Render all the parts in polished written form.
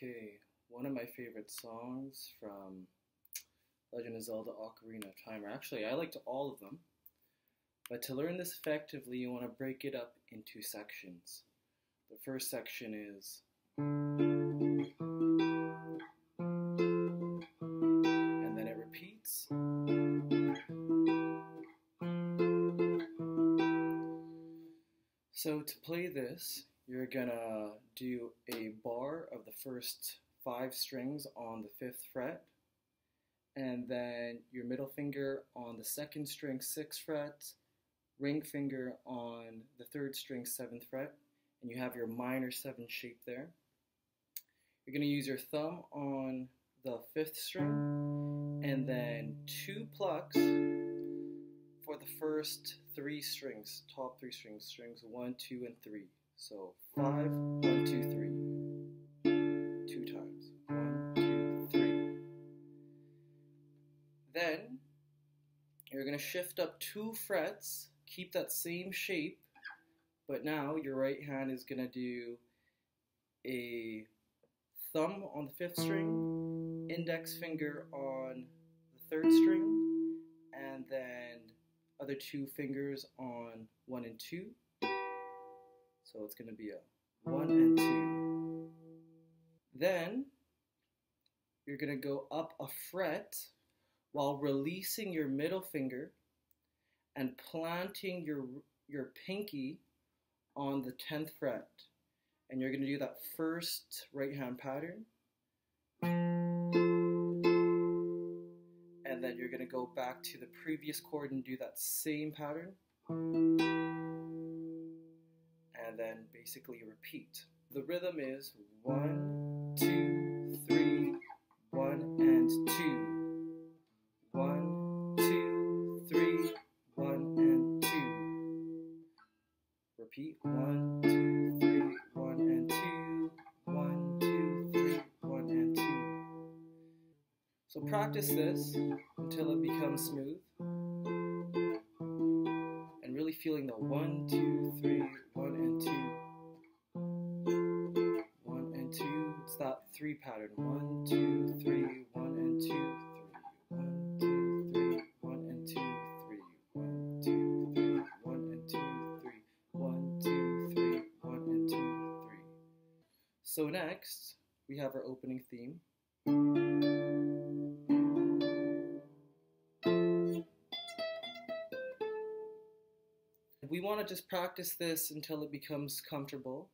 Okay, one of my favorite songs from Legend of Zelda Ocarina of Time, or actually I liked all of them, but to learn this effectively you want to break it up into sections. The first section is, and then it repeats. So to play this, you're gonna do a bar of the first 5 strings on the 5th fret, and then your middle finger on the 2nd string 6th fret, ring finger on the 3rd string 7th fret, and you have your minor 7 shape there. You're gonna use your thumb on the 5th string, and then 2 plucks for the first 3 strings, top 3 strings, strings 1, 2, and 3. So 5, 1, 2, 3. 2 times. 1, 2, 3. Then you're going to shift up 2 frets, keep that same shape, but now your right hand is going to do a thumb on the 5th string, index finger on the 3rd string, and then other 2 fingers on 1 and 2. So it's going to be a 1 and 2. Then you're going to go up a fret while releasing your middle finger and planting your pinky on the 10th fret. And you're going to do that first right hand pattern. And then you're going to go back to the previous chord and do that same pattern. And then basically repeat. The rhythm is 1, 2, 3, 1 and 2. 1, 2, 3, 1 and 2. Repeat. 1, 2, 3, 1 and 2. 1, 2, 3, 1 and 2. So practice this until it becomes smooth. And really feeling the 1, 2, 3, 1 and 2. 1 and 2. It's that 3 pattern. 1, 2, 3, 1 and 2, 3. 1, 2, 3, 1 and 2, 3. 1, 2, 3, 1 and 2, 3. 1, 2, 3, 1 and 2, 3. So next, we have our opening theme. We want to just practice this until it becomes comfortable.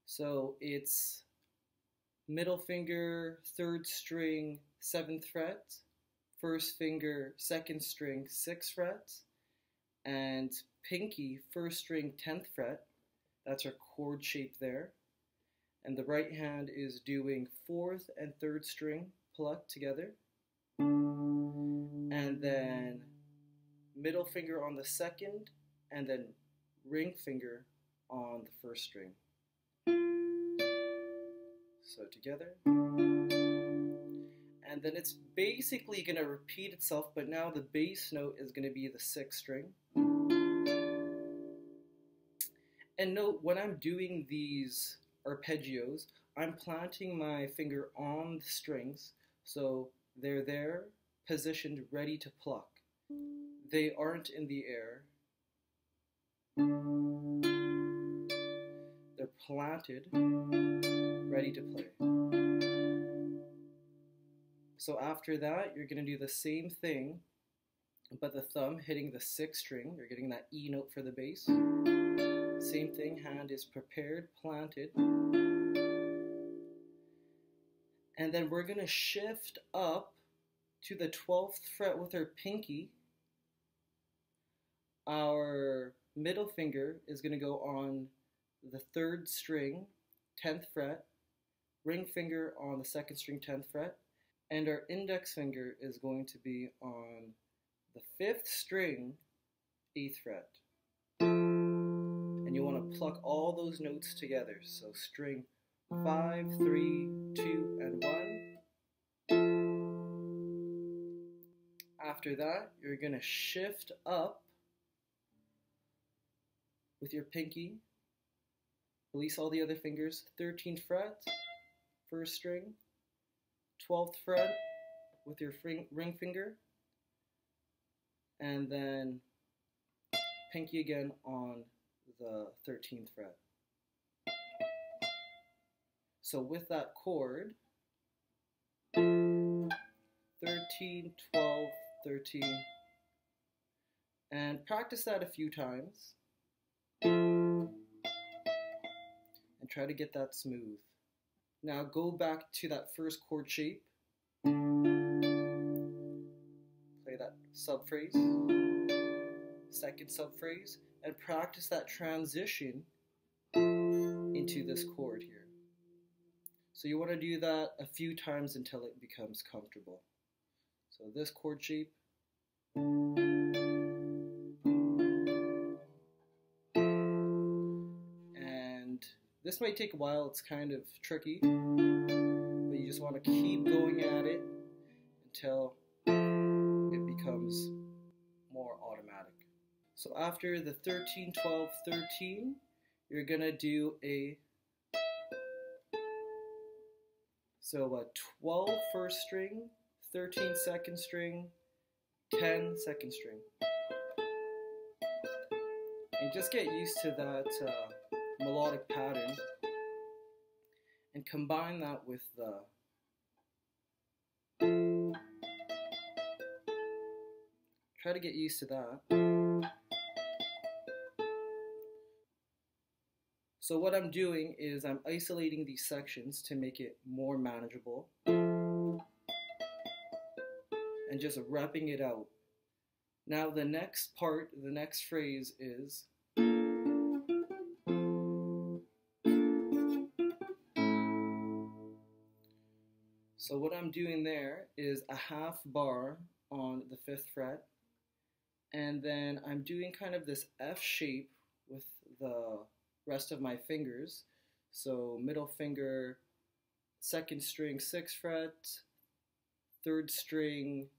So it's middle finger, 3rd string, 7th fret, 1st finger, 2nd string, 6th fret, and pinky, 1st string, 10th fret. That's our chord shape there. And the right hand is doing 4th and 3rd string plucked together. And then middle finger on the 2nd, and then ring finger on the 1st string. So together. And then it's basically going to repeat itself, but now the bass note is going to be the 6th string. And note, when I'm doing these arpeggios, I'm planting my finger on the strings, so they're there, positioned, ready to pluck. They aren't in the air. They're planted, ready to play. So after that, you're going to do the same thing, but the thumb hitting the 6th string. You're getting that E note for the bass. Same thing, hand is prepared, planted. And then we're going to shift up to the 12th fret with our pinky Our middle finger is going to go on the 3rd string, 10th fret, ring finger on the 2nd string, 10th fret, and our index finger is going to be on the 5th string, 8th fret. And you want to pluck all those notes together. So string 5, 3, 2, and 1. After that, you're going to shift up with your pinky. Release all the other fingers. 13th fret, 1st string. 12th fret with your ring finger. And then pinky again on the 13th fret. So with that chord, 13, 12, 13, and practice that a few times, and try to get that smooth. Now go back to that first chord shape, play that subphrase, second subphrase, and practice that transition into this chord here. So you want to do that a few times until it becomes comfortable. So this chord shape, and this might take a while, it's kind of tricky, but you just want to keep going at it until it becomes more automatic. So after the 13, 12, 13, you're going to do a 12 first string, 13 second string, 10 second string. And just get used to that melodic pattern and combine that with the try to get used to that. So what I'm doing is I'm isolating these sections to make it more manageable and just repping it out. Now the next part, the next phrase is so what I'm doing there is a half bar on the 5th fret, and then I'm doing kind of this F shape with the rest of my fingers. So middle finger, 2nd string, 6th fret, 3rd string,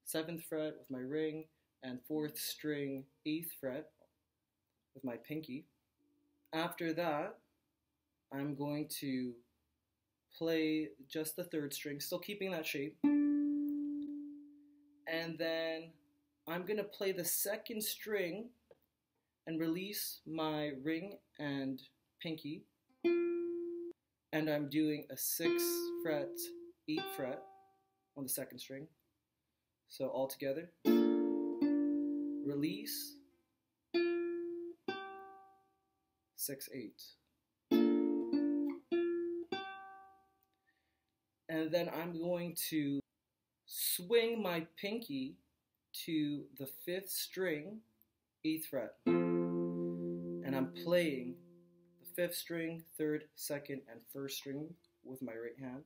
7th fret with my ring, and 4th string, 8th fret with my pinky. After that, I'm going to play just the 3rd string, still keeping that shape. And then I'm going to play the 2nd string and release my ring and pinky. And I'm doing a 6th fret, 8th fret on the 2nd string. So all together. Release, 6, 8. And then I'm going to swing my pinky to the 5th string, 8th fret. And I'm playing the 5th string, 3rd, 2nd, and 1st string with my right hand.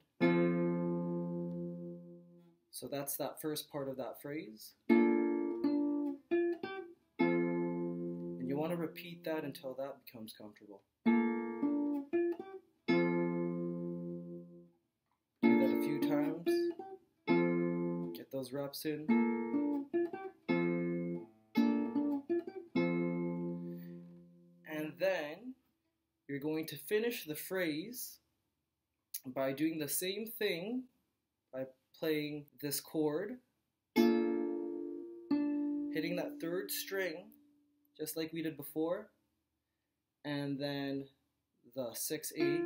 So that's that first part of that phrase. And you want to repeat that until that becomes comfortable. Do that a few times. Get those reps in. And then you're going to finish the phrase by doing the same thing, by playing this chord, hitting that 3rd string, just like we did before, and then the 6, 8.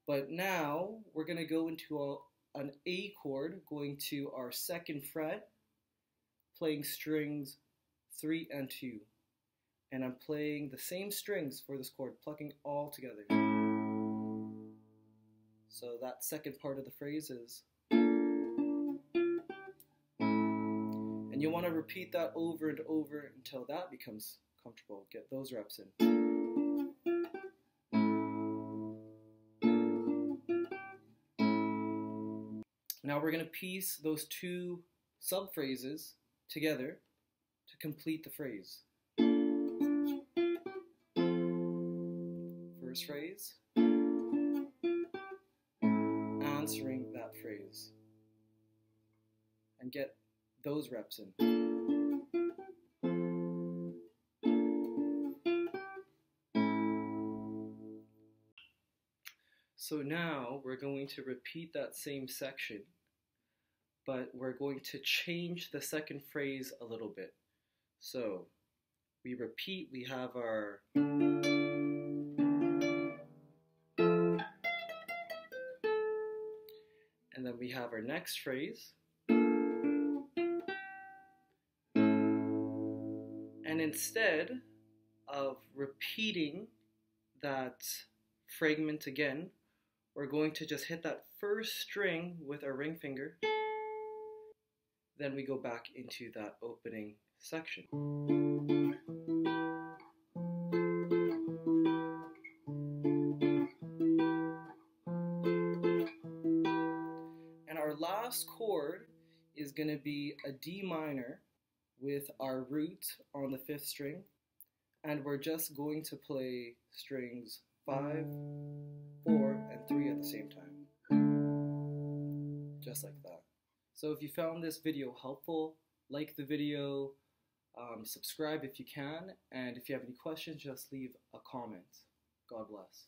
But now we're going to go into an A chord, going to our 2nd fret, playing strings 3 and 2. And I'm playing the same strings for this chord, plucking all together. So that second part of the phrase is, and And you want to repeat that over and over until that becomes comfortable. Get those reps in. Now we're going to piece those two sub-phrases together to complete the phrase. First phrase, answering that phrase. And get those reps in. So now we're going to repeat that same section, but we're going to change the second phrase a little bit. So we repeat, we have our and then we have our next phrase. And instead of repeating that fragment again, we're going to just hit that first string with our ring finger. Then we go back into that opening section. And our last chord is going to be a D minor with our root on the 5th string. And we're just going to play strings 5, 4, and 3 at the same time. Just like that. So if you found this video helpful, like the video, subscribe if you can, and if you have any questions, just leave a comment. God bless.